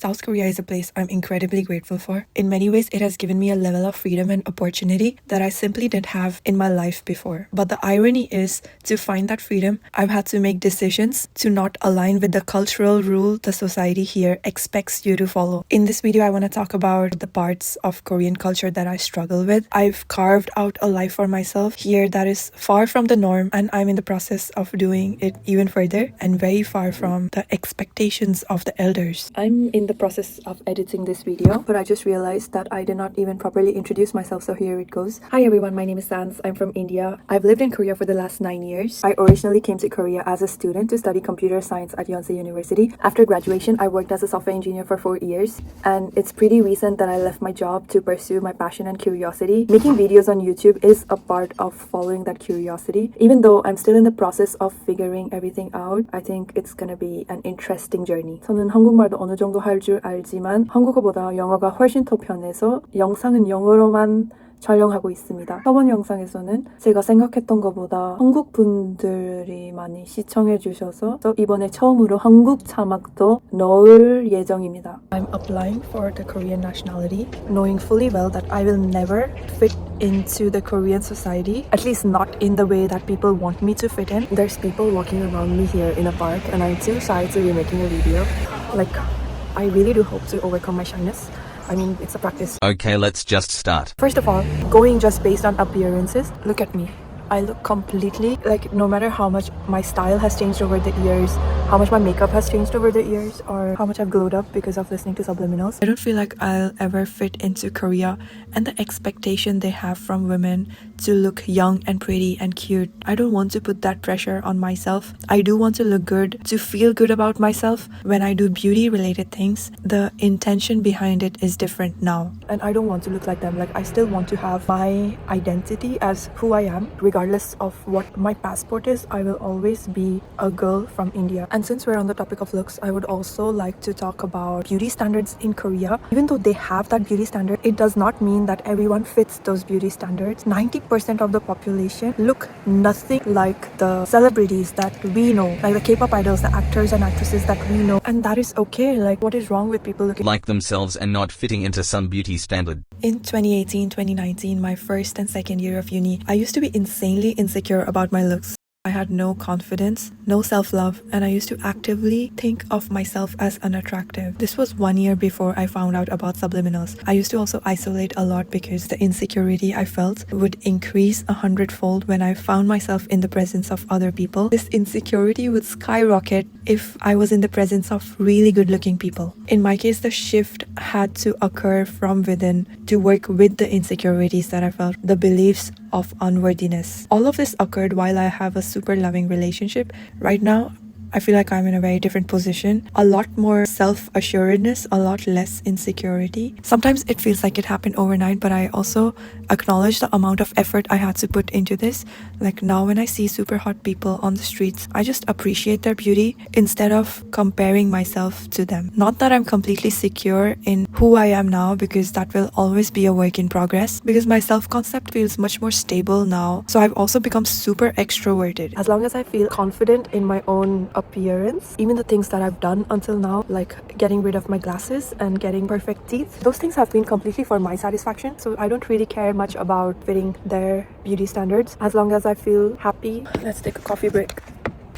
South Korea is a place I'm incredibly grateful for. In many ways, it has given me a level of freedom and opportunity that I simply didn't have in my life before. But the irony is, to find that freedom, I've had to make decisions to not align with the cultural rule the society here expects you to follow. In this video, I want to talk about the parts of Korean culture that I struggle with. I've carved out a life for myself here that is far from the norm, and I'm in the process of doing it even further and very far from the expectations of the elders. I'm in the process of editing this video, but I just realized that I did not even properly introduce myself, so here it goes. Hi everyone, my name is Sans. I'm from India. I've lived in Korea for the last 9 years. I originally came to Korea as a student to study computer science at Yonsei University. After graduation, I worked as a software engineer for 4 years, and it's pretty recent that I left my job to pursue my passion and curiosity. Making videos on YouTube is a part of following that curiosity. Even though I'm still in the process of figuring everything out, I think it's gonna be an interesting journey. 저는 한국말도 어느 정도 할 줄 알지만 한국어보다 영어가 훨씬 더 편해서 영상은 영어로만 촬영하고 있습니다. 저번 영상에서는 제가 생각했던 것보다 한국 분들이 많이 시청해 주셔서 이번에 처음으로 한국 자막도 넣을 예정입니다. I'm applying for the Korean nationality, knowing fully well that I will never fit into the Korean society, at least not in the way that people want me to fit in. There's people walking around me here in a park and I'm too shy to be making a video. Like, I really do hope to overcome my shyness. I mean, it's a practice. Okay, let's just start. First of all, going just based on appearances, look at me. I look completely, like, no matter how much my style has changed over the years, how much my makeup has changed over the years, or how much I've glowed up because of listening to subliminals, I don't feel like I'll ever fit into Korea and the expectation they have from women to look young and pretty and cute. I don't want to put that pressure on myself. I do want to look good, to feel good about myself. When I do beauty related things, the intention behind it is different now. And I don't want to look like them. Like, I still want to have my identity as who I am. Regardless of what my passport is, I will always be a girl from India. And since we're on the topic of looks, I would also like to talk about beauty standards in Korea. Even though they have that beauty standard, it does not mean that everyone fits those beauty standards. 90% of the population look nothing like the celebrities that we know, like the K-pop idols, the actors and actresses that we know. And that is okay. Like, what is wrong with people looking like themselves and not fitting into some beauty standard? In 2018, 2019, my first and second year of uni, I used to be insanely insecure about my looks. I had no confidence, no self-love, and I used to actively think of myself as unattractive. This was 1 year before I found out about subliminals. I used to also isolate a lot because the insecurity I felt would increase 100-fold when I found myself in the presence of other people. This insecurity would skyrocket if I was in the presence of really good-looking people. In my case, the shift had to occur from within to work with the insecurities that I felt, the beliefs of unworthiness. All of this occurred while I have a super loving relationship. Right now, I feel like I'm in a very different position. A lot more self-assuredness, a lot less insecurity. Sometimes it feels like it happened overnight, but I also acknowledge the amount of effort I had to put into this. Like, now when I see super hot people on the streets, I just appreciate their beauty instead of comparing myself to them. Not that I'm completely secure in who I am now, because that will always be a work in progress, because my self-concept feels much more stable now. So I've also become super extroverted. As long as I feel confident in my own appearance, even the things that I've done until now, like getting rid of my glasses and getting perfect teeth, those things have been completely for my satisfaction. So I don't really care much about fitting their beauty standards as long as I feel happy. Let's take a coffee break.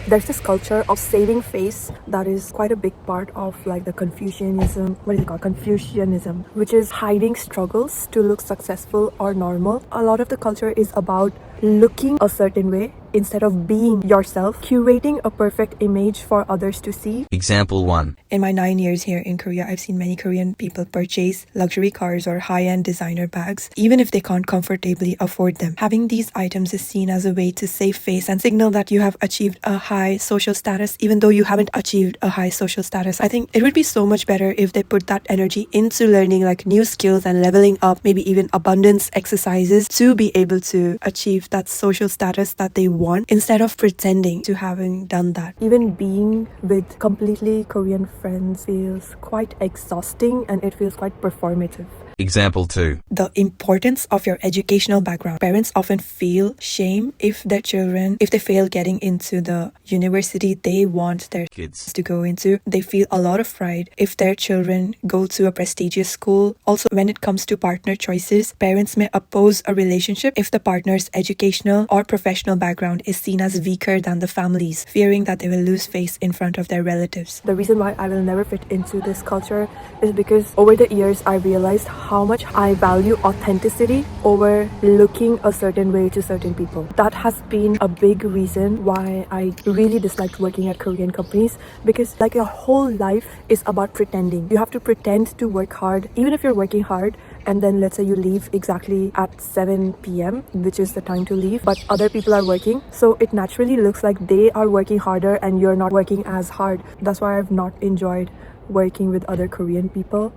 There's this culture of saving face that is quite a big part of, like, the Confucianism, Confucianism, which is hiding struggles to look successful or normal. A lot of the culture is about looking a certain way instead of being yourself, curating a perfect image for others to see. Example 1. In my 9 years here in Korea, I've seen many Korean people purchase luxury cars or high-end designer bags, even if they can't comfortably afford them. Having these items is seen as a way to save face and signal that you have achieved a high social status, even though you haven't achieved a high social status. I think it would be so much better if they put that energy into learning, like, new skills and leveling up, maybe even abundance exercises to be able to achieve that social status that they want, instead of pretending to having done that. Even being with completely Korean friends feels quite exhausting and it feels quite performative. Example 2. The importance of your educational background. Parents often feel shame if their children, if they fail getting into the university they want their Kids to go into. They feel a lot of pride if their children go to a prestigious school. Also, when it comes to partner choices, parents may oppose a relationship if the partner's educational or professional background is seen as weaker than the family's, fearing that they will lose face in front of their relatives. The reason why I will never fit into this culture is because over the years I realized how much I value authenticity over looking a certain way to certain people. That has been a big reason why I really disliked working at Korean companies, because like your whole life is about pretending. You have to pretend to work hard, even if you're working hard, and then let's say you leave exactly at 7 p.m., which is the time to leave, but other people are working, so it naturally looks like they are working harder and you're not working as hard. That's why I've not enjoyed working with other Korean people.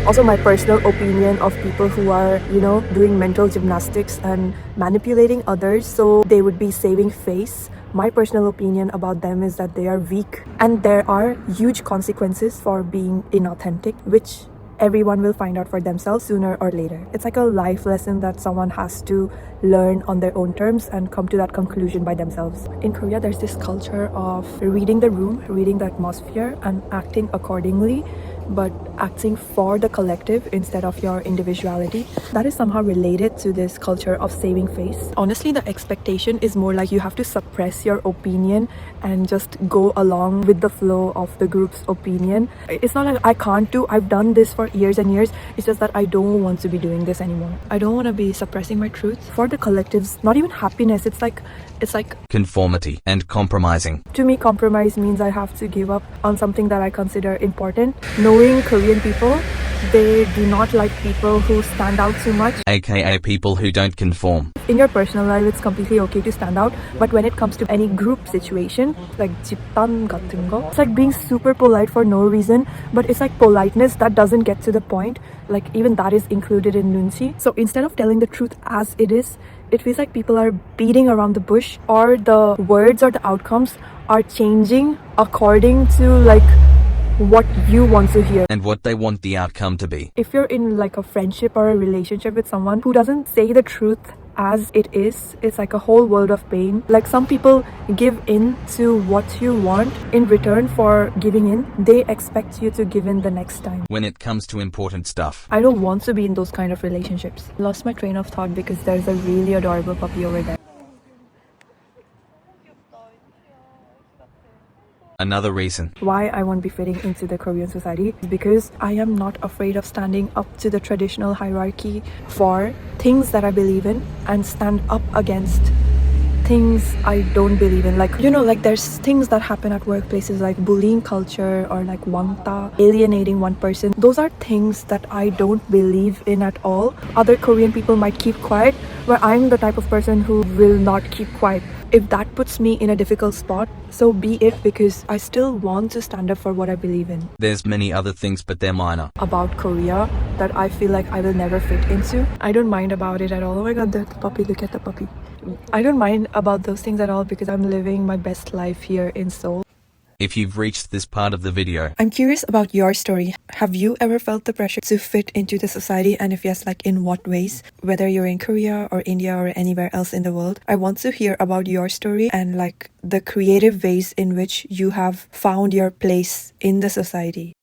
Also, my personal opinion of people who are, doing mental gymnastics and manipulating others so they would be saving face. My personal opinion about them is that they are weak, and there are huge consequences for being inauthentic, which everyone will find out for themselves sooner or later. It's like a life lesson that someone has to learn on their own terms and come to that conclusion by themselves. In Korea, there's this culture of reading the room, reading the atmosphere, and acting accordingly, but acting for the collective instead of your individuality. That is somehow related to this culture of saving face. Honestly, the expectation is more like you have to suppress your opinion and just go along with the flow of the group's opinion. It's not like I can't do, I've done this for years and years. It's just that I don't want to be doing this anymore. I don't want to be suppressing my truth for the collective's, not even happiness. It's like conformity and compromising. To me, compromise means I have to give up on something that I consider important. Knowing Korean people, they do not like people who stand out too much, aka people who don't conform. In your personal life, it's completely okay to stand out, but when it comes to any group situation, like 집단 같은 거, it's like being super polite for no reason, but it's like politeness that doesn't get to the point. Like even that is included in Nunchi. So instead of telling the truth as it is, it feels like people are beating around the bush, or the words or the outcomes are changing according to like what you want to hear and what they want the outcome to be. If you're in like a friendship or a relationship with someone who doesn't say the truth as it is, it's like a whole world of pain. Like some people give in to what you want. In return for giving in, they expect you to give in the next time. When it comes to important stuff, I don't want to be in those kind of relationships. Lost my train of thought because there's a really adorable puppy over there. another reason Why I won't be fitting into the Korean society is because I am not afraid of standing up to the traditional hierarchy for things that I believe in and stand up against things I don't believe in. Like, like there's things that happen at workplaces like bullying culture or like wangta, alienating one person. Those are things that I don't believe in at all. Other Korean people might keep quiet, but I'm the type of person who will not keep quiet. If that puts me in a difficult spot, so be it, because I still want to stand up for what I believe in. There's many other things, but they're minor. About Korea that I feel like I will never fit into. I don't mind about it at all. Oh my god, there's the puppy, look at the puppy. I don't mind about those things at all because I'm living my best life here in Seoul. If you've reached this part of the video, I'm curious about your story. Have you ever felt the pressure to fit into the society? And if yes, like in what ways? Whether you're in Korea or India or anywhere else in the world, I want to hear about your story and like the creative ways in which you have found your place in the society.